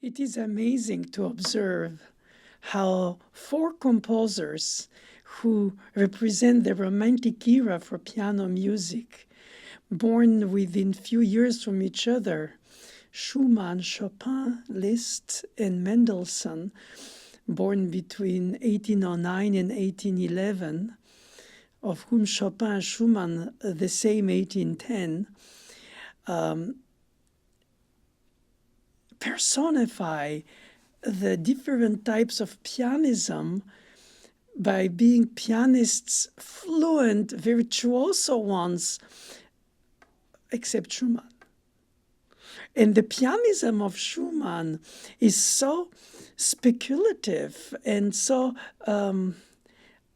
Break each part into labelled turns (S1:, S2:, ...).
S1: It is amazing to observe how four composers who represent the Romantic era for piano music, born within few years from each other, Schumann, Chopin, Liszt, and Mendelssohn, born between 1809 and 1811, of whom Chopin and Schumann the same 1810, personify the different types of pianism by being pianists, fluent, virtuoso ones, except Schumann. And the pianism of Schumann is so speculative and so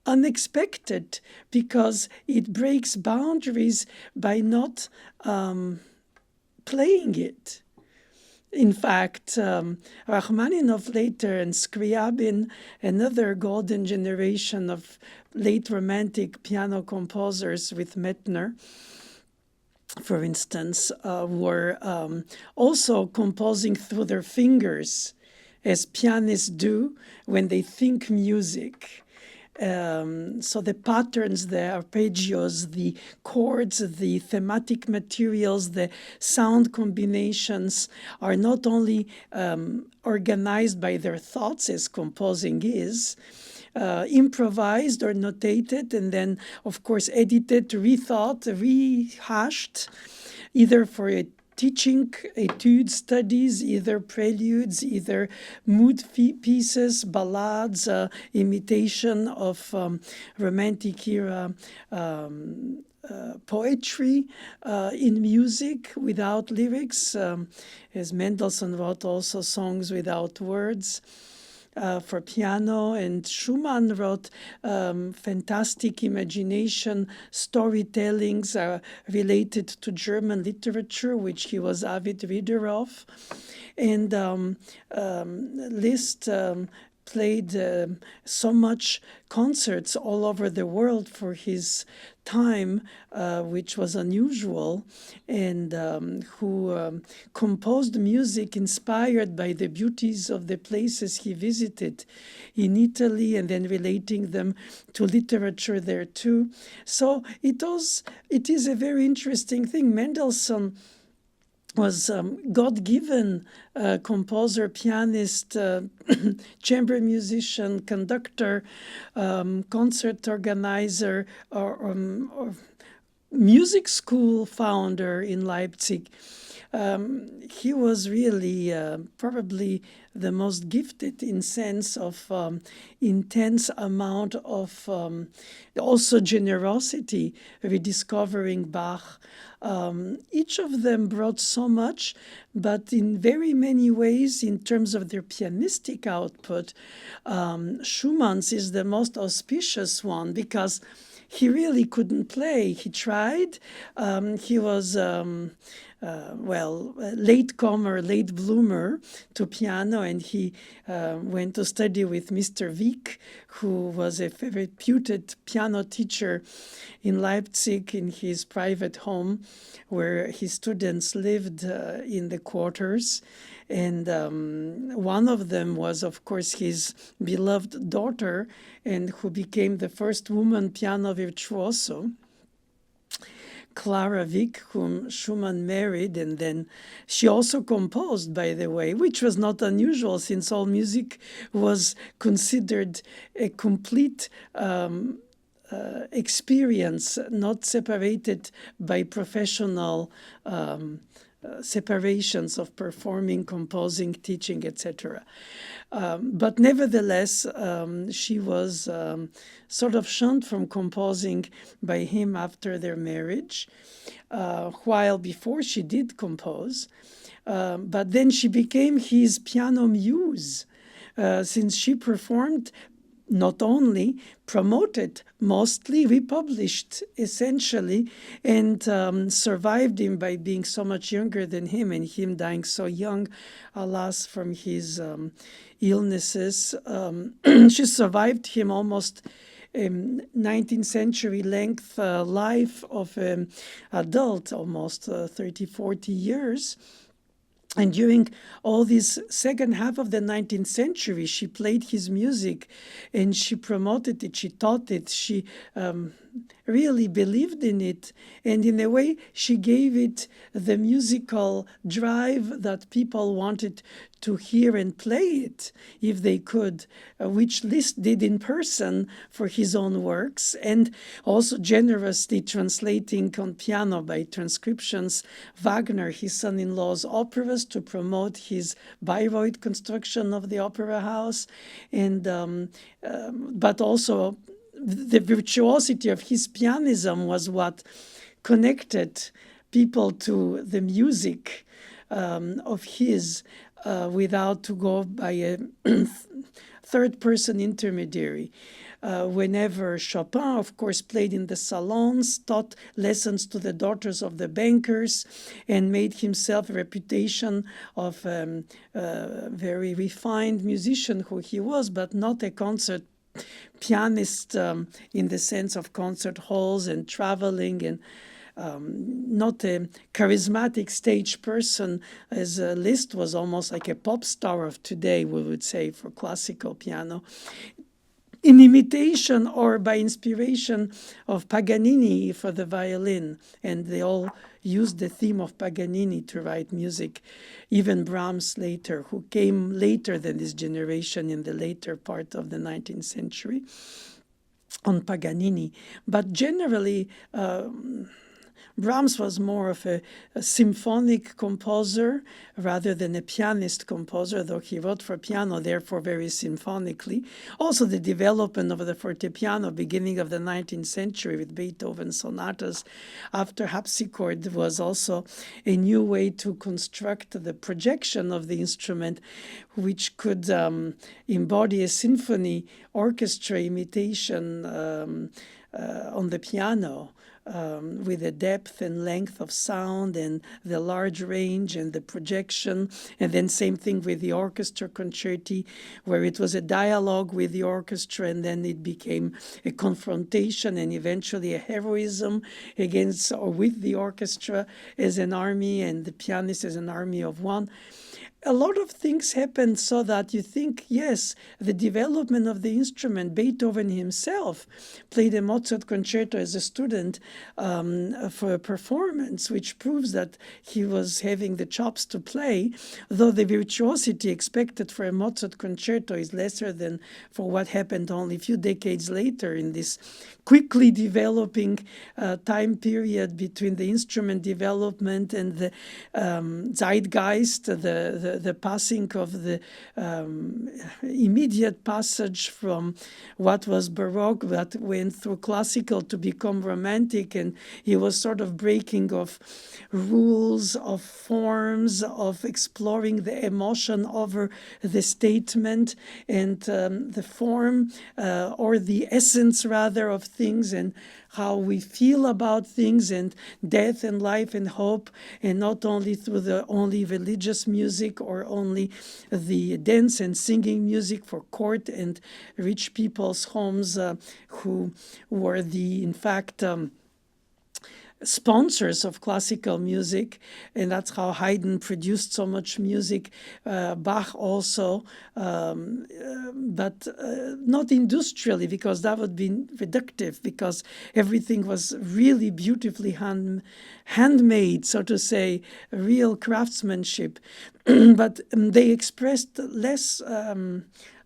S1: unexpected because it breaks boundaries by not playing it. In fact, Rachmaninoff later and Scriabin, another golden generation of late Romantic piano composers with Mettner, for instance, were also composing through their fingers, as pianists do when they think music. So the patterns, the arpeggios, the chords, the thematic materials, the sound combinations are not only organized by their thoughts, as composing is, improvised or notated, and then, of course, edited, rethought, rehashed, either for a teaching, etude studies, either preludes, either mood pieces, ballades, imitation of Romantic era poetry in music without lyrics, as Mendelssohn wrote also songs without words. For piano, and Schumann wrote fantastic imagination storytellings related to German literature, which he was avid reader of. And Liszt played so much concerts all over the world for his time, which was unusual, and who composed music inspired by the beauties of the places he visited in Italy, and then relating them to literature there too. So it is a very interesting thing. Mendelssohn was God-given composer, pianist, chamber musician, conductor, concert organizer, or music school founder in Leipzig. He was really probably the most gifted in sense of intense amount of also generosity, rediscovering Bach. Each of them brought so much, but in very many ways, in terms of their pianistic output, Schumann's is the most auspicious one because he really couldn't play. He tried. He was latecomer, late bloomer to piano, and he went to study with Mr. Wieck, who was a very reputed piano teacher in Leipzig in his private home, where his students lived in the quarters. And one of them was, of course, his beloved daughter, and who became the first woman piano virtuoso, Clara Wieck, whom Schumann married, and then she also composed, by the way, which was not unusual since all music was considered a complete experience, not separated by professional separations of performing, composing, teaching, etc. But nevertheless, she was sort of shunned from composing by him after their marriage, while before she did compose. But then she became his piano muse, since she performed, not only promoted, mostly republished, essentially, and survived him by being so much younger than him, and him dying so young, alas, from his illnesses. She survived him almost 19th century length life of an adult, almost 30, 40 years. And during all this second half of the 19th century, she played his music and she promoted it, she taught it, she really believed in it. And in a way, she gave it the musical drive that people wanted to hear and play it if they could, which Liszt did in person for his own works, and also generously translating on piano by transcriptions Wagner, his son-in-law's operas, to promote his Bayreuth construction of the opera house, and but also the virtuosity of his pianism was what connected people to the music of his without to go by a third-person intermediary. Whenever Chopin, of course, played in the salons, taught lessons to the daughters of the bankers, and made himself a reputation of a very refined musician who he was, but not a concert pianist in the sense of concert halls and traveling, and not a charismatic stage person, as Liszt was almost like a pop star of today, we would say, for classical piano, in imitation or by inspiration of Paganini for the violin. And they all used the theme of Paganini to write music. Even Brahms later, who came later than this generation in the later part of the 19th century, on Paganini. But generally, Brahms was more of a symphonic composer rather than a pianist composer, though he wrote for piano, therefore very symphonically. Also, the development of the fortepiano, beginning of the 19th century with Beethoven's sonatas after harpsichord, was also a new way to construct the projection of the instrument, which could embody a symphony orchestra imitation on the piano. With the depth and length of sound and the large range and the projection. And then same thing with the orchestra concerti, where it was a dialogue with the orchestra, and then it became a confrontation and eventually a heroism against or with the orchestra as an army and the pianist as an army of one. A lot of things happened so that you think, yes, the development of the instrument, Beethoven himself played a Mozart concerto as a student for a performance, which proves that he was having the chops to play, though the virtuosity expected for a Mozart concerto is lesser than for what happened only a few decades later in this quickly developing time period between the instrument development and the zeitgeist, the passing of the immediate passage from what was Baroque, that went through classical to become romantic, and he was sort of breaking of rules, of forms, of exploring the emotion over the statement and the form or the essence rather of things, and how we feel about things, and death and life and hope, and not only through the only religious music or only the dance and singing music for court and rich people's homes who were in fact sponsors of classical music, and that's how Haydn produced so much music, Bach also, but not industrially, because that would be reductive, because everything was really beautifully handmade, so to say, real craftsmanship. But they expressed less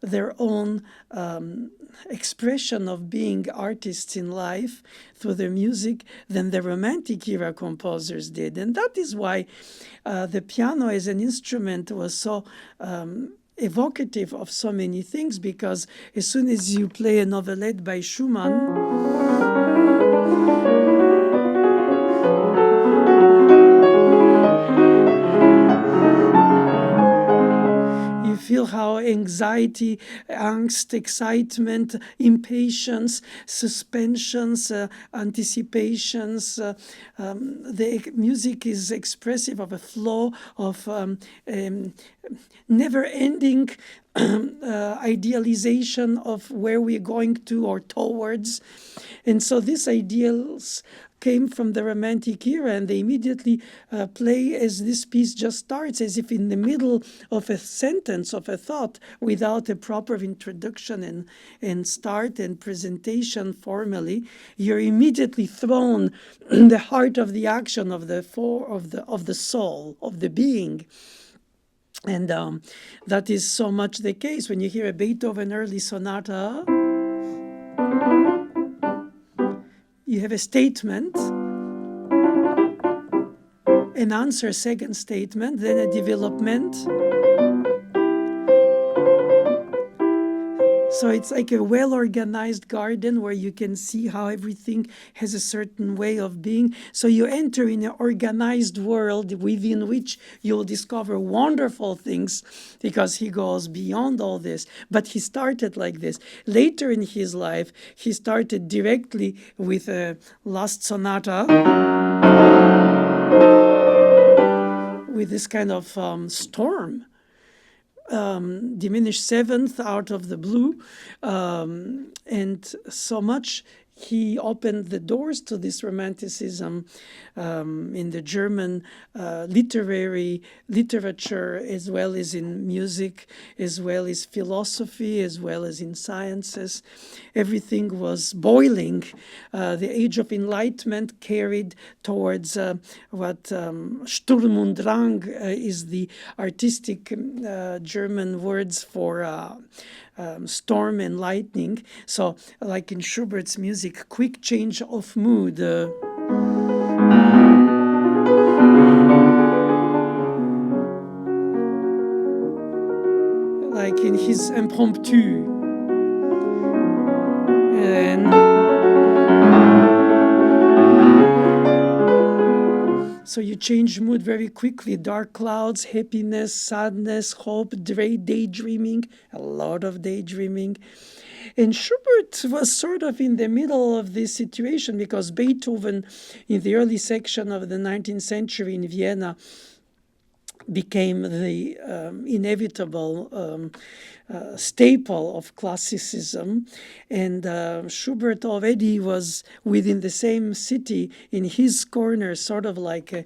S1: their own expression of being artists in life through their music than the Romantic era composers did. And that is why the piano as an instrument was so evocative of so many things, because as soon as you play a novelette by Schumann, you feel how anxiety, angst, excitement, impatience, suspensions, anticipations. The music is expressive of a flow of never-ending idealization of where we're going to or towards. And so these ideals came from the Romantic era, and they immediately play as this piece just starts, as if in the middle of a sentence, of a thought, without a proper introduction and start and presentation formally. You're immediately thrown in the heart of the action of the soul, of the being. And that is so much the case when you hear a Beethoven early sonata. You have a statement, an answer, second statement, then a development. So it's like a well-organized garden where you can see how everything has a certain way of being. So you enter in an organized world within which you'll discover wonderful things, because he goes beyond all this. But he started like this. Later in his life, he started directly with a last sonata, with this kind of storm. Diminished seventh out of the blue, and so much he opened the doors to this romanticism in the German literature, as well as in music, as well as philosophy, as well as in sciences. Everything was boiling. The Age of Enlightenment carried towards what Sturm und Drang is the artistic German words for storm and lightning. So like in Schubert's music, quick change of mood. Like in his impromptu. And so you change mood very quickly. Dark clouds, happiness, sadness, hope, daydreaming, a lot of daydreaming. And Schubert was sort of in the middle of this situation, because Beethoven, in the early section of the 19th century in Vienna, became the inevitable staple of classicism. And Schubert already was within the same city, in his corner, sort of like a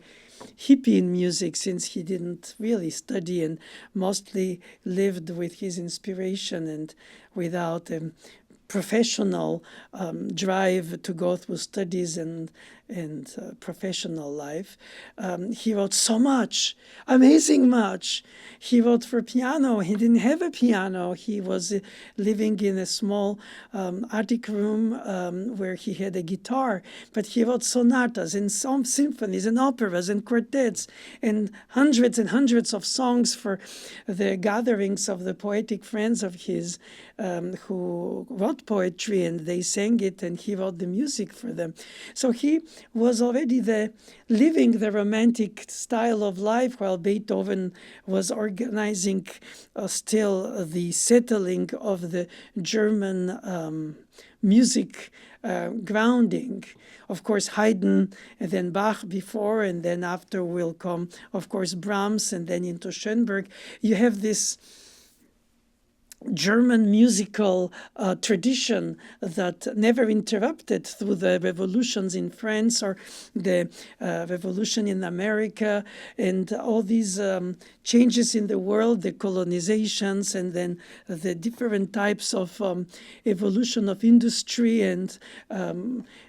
S1: hippie in music, since he didn't really study and mostly lived with his inspiration and without a professional drive to go through studies and professional life. He wrote so much, amazing much. He wrote for piano. He didn't have a piano. He was living in a small attic room where he had a guitar, but he wrote sonatas and some symphonies and operas and quartets and hundreds of songs for the gatherings of the poetic friends of his who wrote poetry, and they sang it, and he wrote the music for them. So he was already living the romantic style of life, while Beethoven was organizing still the settling of the German music grounding. Of course, Haydn and then Bach before, and then after will come, of course, Brahms, and then into Schoenberg. You have this German musical tradition that never interrupted through the revolutions in France or the revolution in America and all these changes in the world, the colonizations, and then the different types of evolution of industry and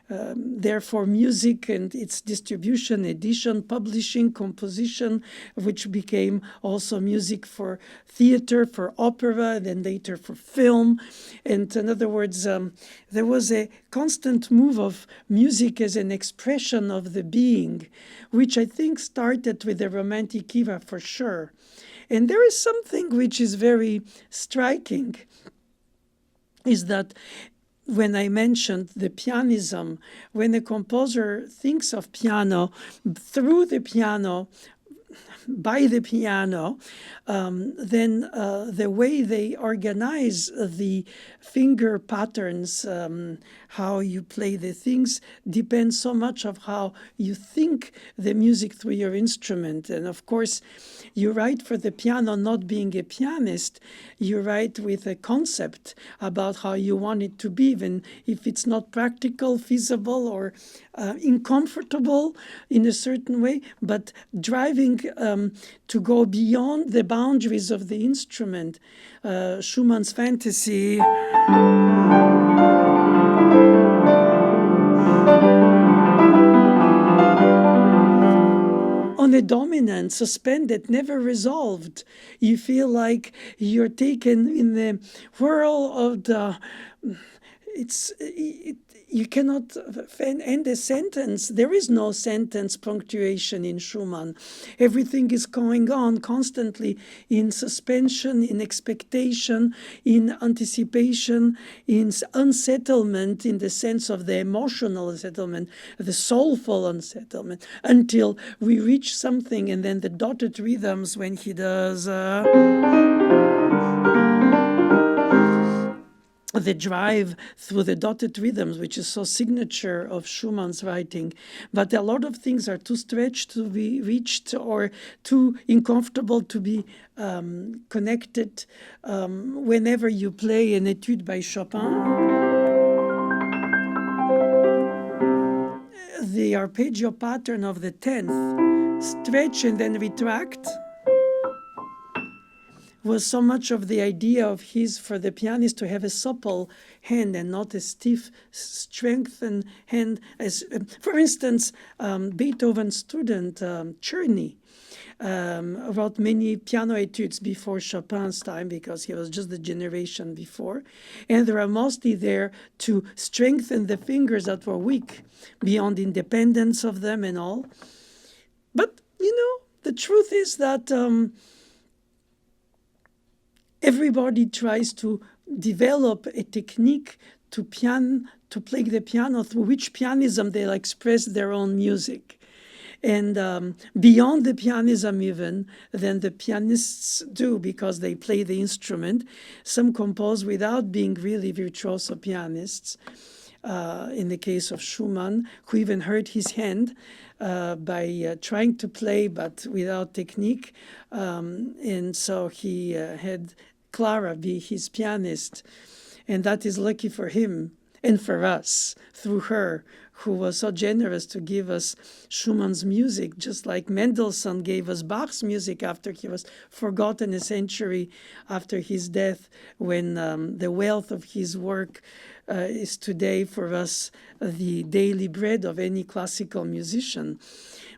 S1: therefore music and its distribution, edition, publishing, composition, which became also music for theater, for opera, and then later for film. And in other words, there was a constant move of music as an expression of the being, which I think started with the Romantic era for sure. And there is something which is very striking, is that when I mentioned the pianism, when a composer thinks of piano, through the piano, by the piano, then the way they organize the finger patterns, how you play the things, depends so much of how you think the music through your instrument. And of course, you write for the piano, not being a pianist, you write with a concept about how you want it to be, even if it's not practical, feasible, or uncomfortable in a certain way, but driving to go beyond the boundaries of the instrument. Schumann's fantasy on a dominant, suspended, never resolved. You feel like you're taken in the whirl of the. You cannot end a sentence. There is no sentence punctuation in Schumann. Everything is going on constantly in suspension, in expectation, in anticipation, in unsettlement, in the sense of the emotional unsettlement, the soulful unsettlement, until we reach something, and then the dotted rhythms when he does. The drive through the dotted rhythms, which is so signature of Schumann's writing. But a lot of things are too stretched to be reached or too uncomfortable to be connected. Whenever you play an etude by Chopin, the arpeggio pattern of the 10th, stretch and then retract, was so much of the idea of his for the pianist to have a supple hand and not a stiff, strengthened hand. As, for instance, Beethoven's student, Czerny, wrote many piano etudes before Chopin's time because he was just the generation before. And they are mostly there to strengthen the fingers that were weak, beyond independence of them and all. But, the truth is that everybody tries to develop a technique to play the piano through which pianism they'll express their own music. And beyond the pianism even, than the pianists do, because they play the instrument. Some compose without being really virtuoso pianists. In the case of Schumann, who even hurt his hand by trying to play but without technique. And so he had Clara be his pianist. And that is lucky for him and for us, through her, who was so generous to give us Schumann's music, just like Mendelssohn gave us Bach's music after he was forgotten a century after his death, when the wealth of his work is today for us the daily bread of any classical musician.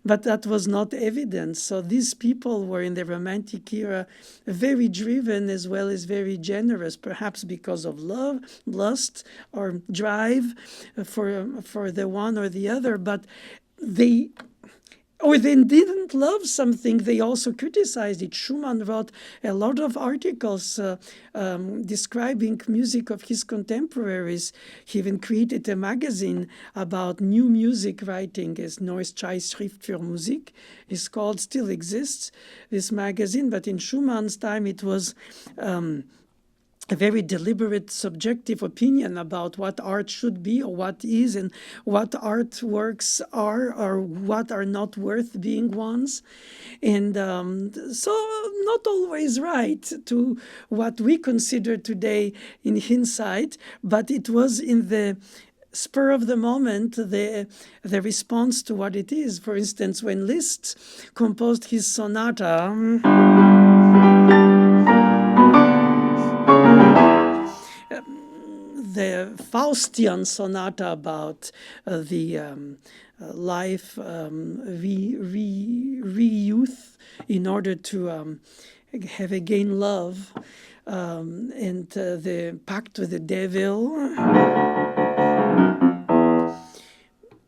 S1: But that was not evident. So these people were in the Romantic era very driven as well as very generous, perhaps because of love, lust, or drive for the one or the other. But they didn't love something, they also criticized it. Schumann wrote a lot of articles describing music of his contemporaries. He even created a magazine about new music writing, as Neues Zeitschrift für Musik is called, still exists, this magazine. But in Schumann's time, it was a very deliberate, subjective opinion about what art should be or what is, and what artworks are or what are not worth being ones. And so not always right to what we consider today in hindsight, but it was in the spur of the moment, the response to what it is. For instance, when Liszt composed his sonata, the Faustian sonata about the life re-youth in order to have again love, and the pact with the devil,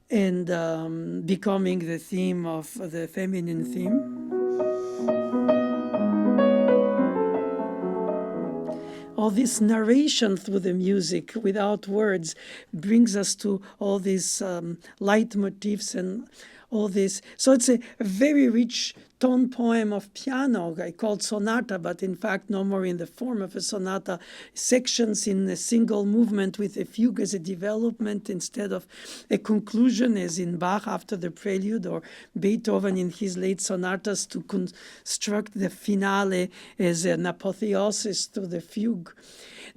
S1: and becoming the theme of the feminine theme. All this narration through the music without words brings us to all these leitmotifs and all this. So it's a very rich tone poem of piano, I called sonata, but in fact no more in the form of a sonata, sections in a single movement with a fugue as a development instead of a conclusion, as in Bach after the prelude, or Beethoven in his late sonatas to construct the finale as an apotheosis to the fugue.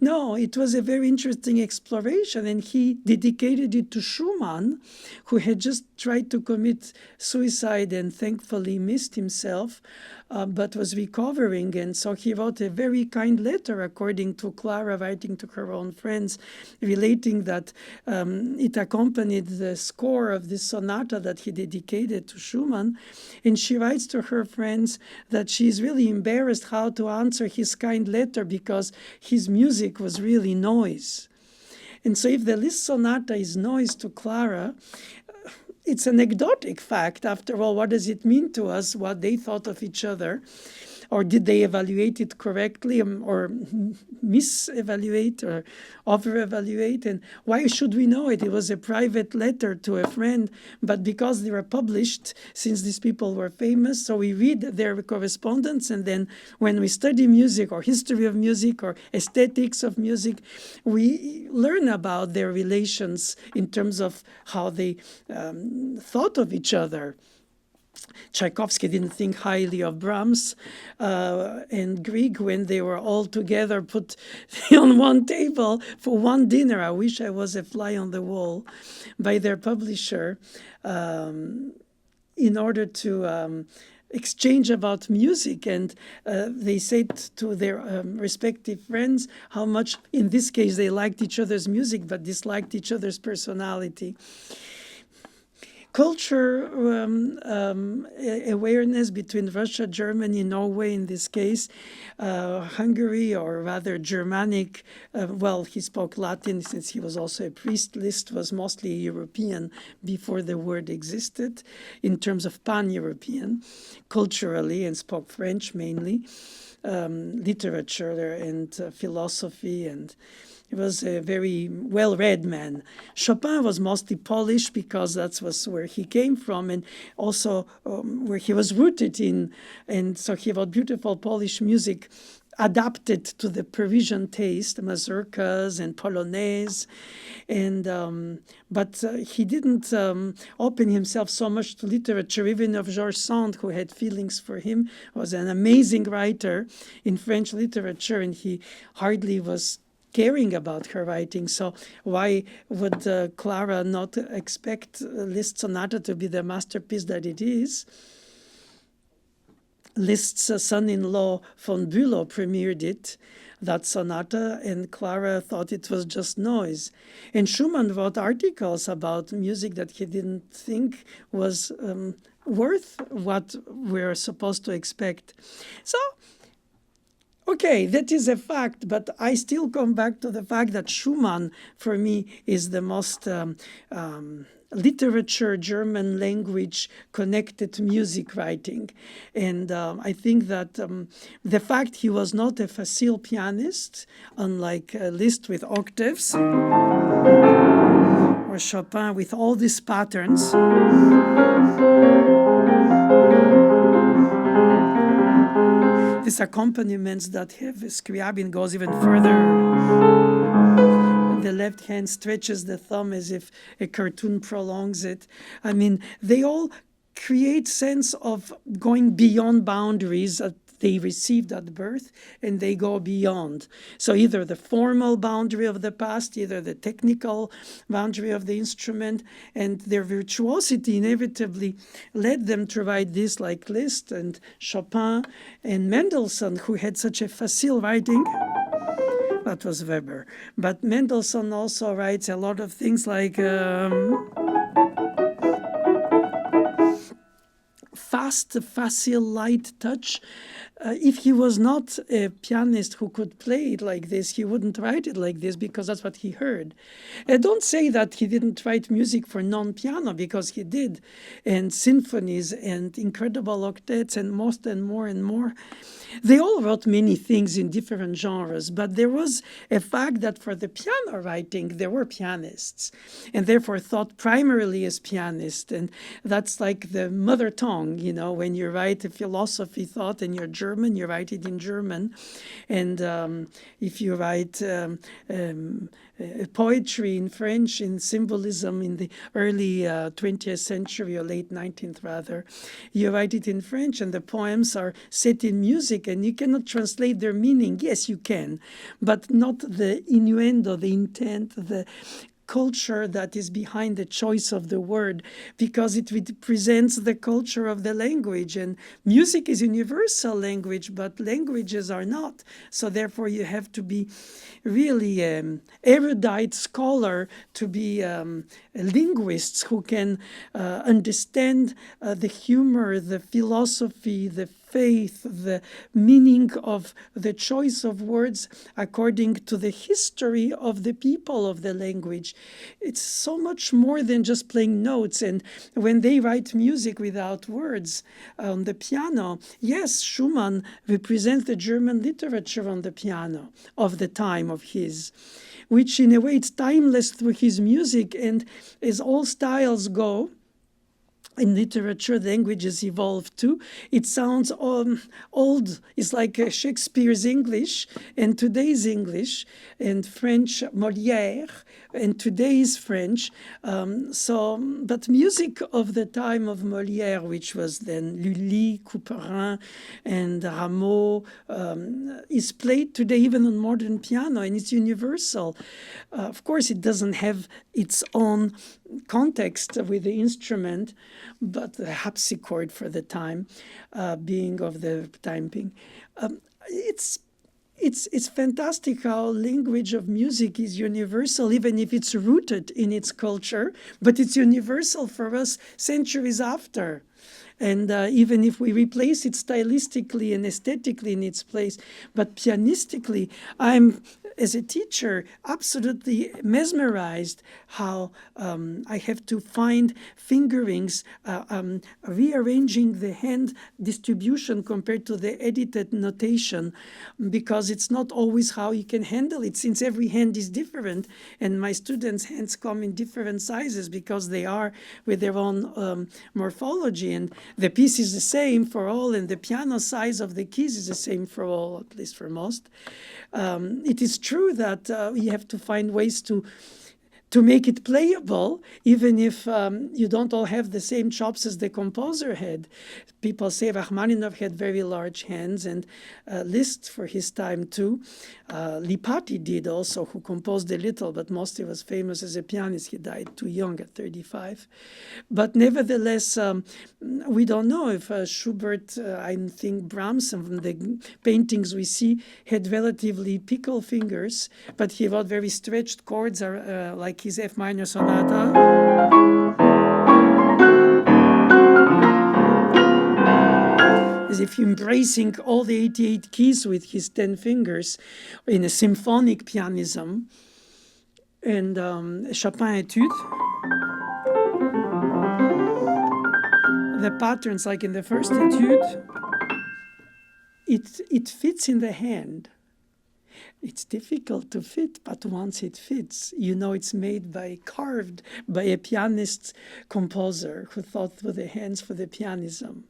S1: No, it was a very interesting exploration, and he dedicated it to Schumann, who had just tried to commit suicide and thankfully missed himself, but was recovering. And so he wrote a very kind letter, according to Clara writing to her own friends, relating that it accompanied the score of this sonata that he dedicated to Schumann. And she writes to her friends that she's really embarrassed how to answer his kind letter because his music was really noise. And so if the Liszt sonata is noise to Clara, it's an anecdotic fact. After all, what does it mean to us, what they thought of each other? Or did they evaluate it correctly, or misevaluate or over-evaluate? And why should we know it? It was a private letter to a friend, but because they were published, since these people were famous, so we read their correspondence, and then when we study music or history of music or aesthetics of music, we learn about their relations in terms of how they thought of each other. Tchaikovsky didn't think highly of Brahms and Grieg when they were all together put on one table for one dinner. I wish I was a fly on the wall by their publisher in order to exchange about music. And they said to their respective friends how much, in this case, they liked each other's music but disliked each other's personality. Culture awareness between Russia, Germany, Norway in this case, Hungary, or rather Germanic. Well, he spoke Latin since he was also a priest. Liszt was mostly European before the word existed in terms of pan-European culturally, and spoke French mainly, literature and philosophy, and he was a very well-read man. Chopin was mostly Polish because that was where he came from, and also where he was rooted in. And so he wrote beautiful Polish music adapted to the Parisian taste, mazurkas and polonaise. And but he didn't open himself so much to literature. Even of Georges Sand, who had feelings for him, was an amazing writer in French literature, and he hardly was caring about her writing. So why would Clara not expect Liszt's sonata to be the masterpiece that it is? Liszt's son-in-law von Bülow premiered it, that sonata, and Clara thought it was just noise. And Schumann wrote articles about music that he didn't think was worth what we're supposed to expect. So, okay, that is a fact, but I still come back to the fact that Schumann, for me, is the most literature, German language connected music writing. And I think that the fact he was not a facile pianist, unlike Liszt with octaves, or Chopin with all these patterns, these accompaniments that have Scriabin goes even further. The left hand stretches the thumb as if a cartoon prolongs it. I mean, they all create sense of going beyond boundaries that they received at birth, and they go beyond. So either the formal boundary of the past, either the technical boundary of the instrument, and their virtuosity inevitably led them to write this, like Liszt and Chopin and Mendelssohn, who had such a facile writing. That was Weber. But Mendelssohn also writes a lot of things like fast, facile, light touch. if he was not a pianist who could play it like this, he wouldn't write it like this because that's what he heard. Don't say that he didn't write music for non-piano, because he did, and symphonies and incredible octets and most and more and more. They all wrote many things in different genres, but there was a fact that for the piano writing, there were pianists, and therefore thought primarily as pianists. And that's like the mother tongue, when you write a philosophy thought and you're German, you write it in German. And if you write poetry in French, in symbolism in the early 20th century, or late 19th rather, you write it in French, and the poems are set in music, and you cannot translate their meaning. Yes, you can, but not the innuendo, the intent, the culture that is behind the choice of the word, because it represents the culture of the language. And music is universal language, but languages are not. So therefore you have to be really erudite scholar to be linguists who can understand the humor, the philosophy, the faith, the meaning of the choice of words according to the history of the people of the language. It's so much more than just playing notes. And when they write music without words on the piano, yes, Schumann represents the German literature on the piano of the time of his, which in a way it's timeless through his music. And as all styles go, in literature, languages evolve too. It sounds old. It's like Shakespeare's English and today's English, and French Molière and today's French. But music of the time of Molière, which was then Lully, Couperin, and Rameau, is played today even on modern piano, and it's universal. Of course, it doesn't have its own context with the instrument, but the harpsichord for the time being of the time being. It's fantastic how language of music is universal, even if it's rooted in its culture, but it's universal for us centuries after. And even if we replace it stylistically and aesthetically in its place, but pianistically, I'm, as a teacher, absolutely mesmerized how I have to find fingerings, rearranging the hand distribution compared to the edited notation, because it's not always how you can handle it, since every hand is different, and my students' hands come in different sizes because they are with their own morphology, and the piece is the same for all, and the piano size of the keys is the same for all, at least for most. It is true that you have to find ways to make it playable, even if you don't all have the same chops as the composer had. People say Rachmaninoff had very large hands, and Liszt for his time too. Lipati did also, who composed a little, but mostly was famous as a pianist. He died too young at 35. But nevertheless, we don't know if Schubert, I think Brahms, and from the paintings we see, had relatively pickle fingers, but he wrote very stretched chords, like his F minor sonata. As if embracing all the 88 keys with his 10 fingers in a symphonic pianism. And Chopin Etude. The patterns, like in the first etude, it fits in the hand. It's difficult to fit, but once it fits, you know it's made carved by a pianist composer who thought with the hands for the pianism.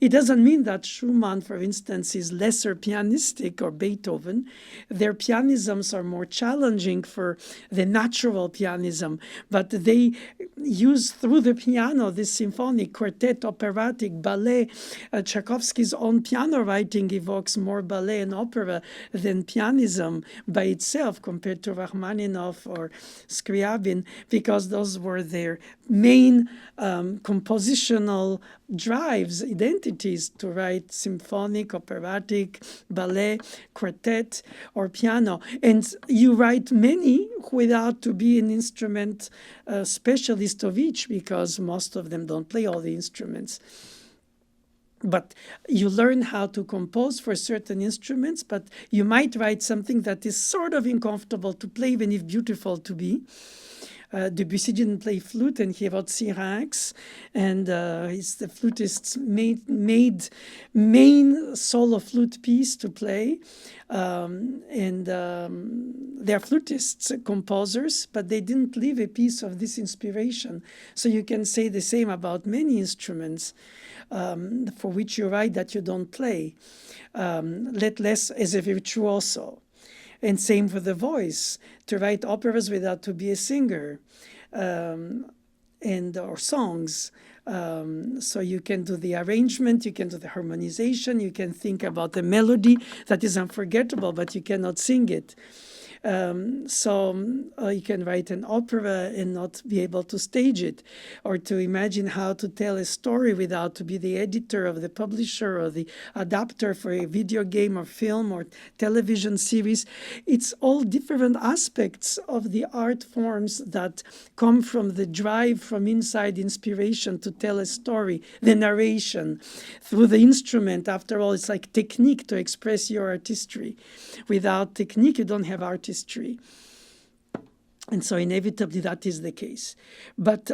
S1: It doesn't mean that Schumann, for instance, is lesser pianistic, or Beethoven. Their pianisms are more challenging for the natural pianism, but they use through the piano this symphonic, quartet, operatic, ballet. Tchaikovsky's own piano writing evokes more ballet and opera than pianism by itself, compared to Rachmaninoff or Scriabin, because those were their main compositional drives, identities, to write symphonic, operatic, ballet, quartet, or piano. And you write many without to be an instrument specialist of each, because most of them don't play all the instruments. But you learn how to compose for certain instruments, but you might write something that is sort of uncomfortable to play, even if beautiful to be. Debussy didn't play flute, and he wrote syrinx, and he's the flutist's main solo flute piece to play. They're flutists, composers, but they didn't leave a piece of this inspiration. So you can say the same about many instruments for which you write that you don't play. Let less as a virtuoso. And same for the voice, to write operas without to be a singer, or songs. So you can do the arrangement, you can do the harmonization, you can think about the melody that is unforgettable, but you cannot sing it. You can write an opera and not be able to stage it, or to imagine how to tell a story without to be the editor of the publisher or the adapter for a video game or film or television series. It's all different aspects of the art forms that come from the drive from inside inspiration to tell a story, the narration through the instrument. After all, it's like technique to express your artistry. Without technique, you don't have artistry. And so inevitably that is the case. But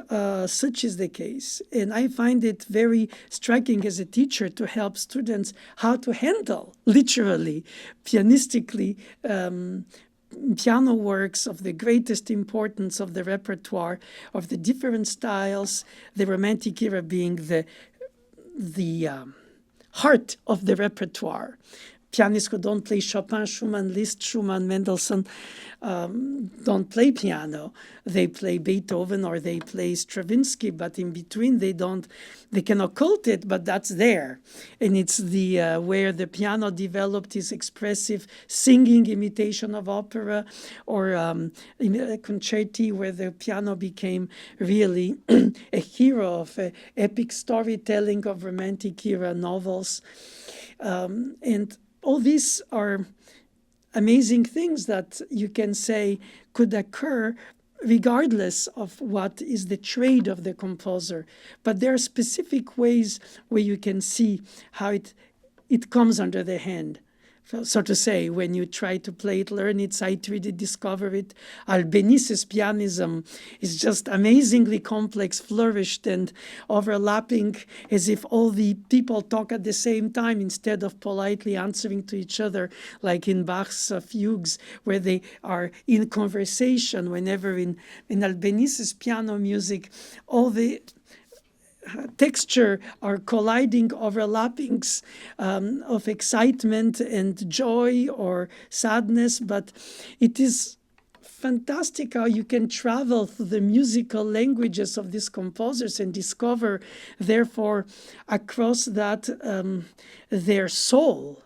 S1: such is the case. And I find it very striking as a teacher to help students how to handle, literally, pianistically, piano works of the greatest importance of the repertoire, of the different styles, the Romantic era being the heart of the repertoire. Pianists who don't play Chopin, Schumann, Liszt, Schumann, Mendelssohn don't play piano. They play Beethoven or they play Stravinsky, but in between they can occult it, but that's there. And it's the where the piano developed his expressive singing imitation of opera, or in a concerti where the piano became really a hero of epic storytelling of Romantic era novels. And all these are amazing things that you can say could occur regardless of what is the trade of the composer. But there are specific ways where you can see how it comes under the hand. So to say, when you try to play it, learn it, sight read it, discover it. Albenice's pianism is just amazingly complex, flourished and overlapping, as if all the people talk at the same time instead of politely answering to each other, like in Bach's fugues, where they are in conversation. Whenever in Albenice's piano music, all the texture are colliding overlappings of excitement and joy or sadness, but it is fantastic how you can travel through the musical languages of these composers and discover, therefore, across that their soul,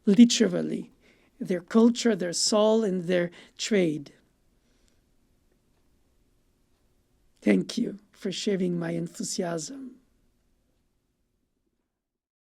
S1: literally, their culture, their soul, and their trade. Thank you for sharing my enthusiasm.